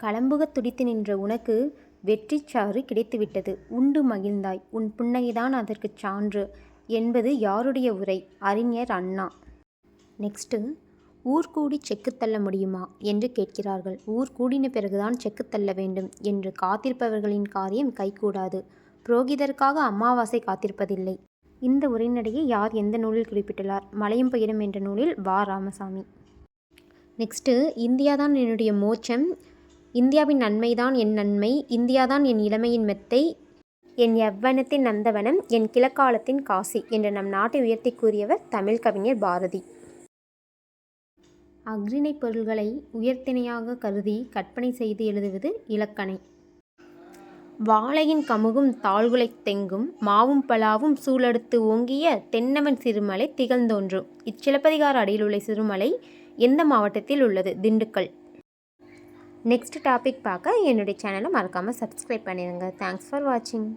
களம்புகத் துடித்து நின்ற உனக்கு வெற்றிச் சாறு கிடைத்துவிட்டது. உண்டு மகிழ்ந்தாய். உன் புன்னகைதான் அதற்குச் சான்று என்பது யாருடைய உரை? அறிஞர் அண்ணா. நெக்ஸ்ட்டு, ஊர் கூடி செக்கு தள்ள முடியுமா என்று கேட்கிறார்கள். ஊர் கூடின பிறகுதான் செக்கு தள்ள வேண்டும் என்று காத்திருப்பவர்களின் காரியம் கைகூடாது. புரோகிதருக்காக அமாவாசை காத்திருப்பதில்லை. இந்த உரைநடையை யார் எந்த நூலில் குறிப்பிட்டுள்ளார்? மலையும் பயிரும் என்ற நூலில் வா. ராமசாமி. நெக்ஸ்ட்டு, இந்தியாதான் என்னுடைய மோட்சம், இந்தியாவின் நன்மைதான் என் நன்மை, இந்தியாதான் என் இளமையின் மெத்தை, என் யவ்வனத்தின் நந்தவனம், என் கிழக்காலத்தின் காசி என்று நம் நாட்டை உயர்த்தி கூறியவர் தமிழ் கவிஞர் பாரதி. அஃறிணைப் பொருள்களை உயர்திணையாக கருதி கற்பனை செய்து எழுதுவது இலக்கணை. வாழையின் கமுகும் தாழ்குலைத் தெங்கும் மாவும் பலாவும் சூழடுத்து ஓங்கிய தென்னவன் சிறுமலை திகழ்ந்தோன்றும். இச்சிலப்பதிகார அடியிலுள்ள சிறுமலை எந்த மாவட்டத்தில் உள்ளது? திண்டுக்கல். நெக்ஸ்ட் டாபிக் பார்க்க என்னுடைய சேனலை மறக்காமல் சப்ஸ்கிரைப் பண்ணிடுங்க. தேங்க்ஸ் ஃபார் வாட்சிங்.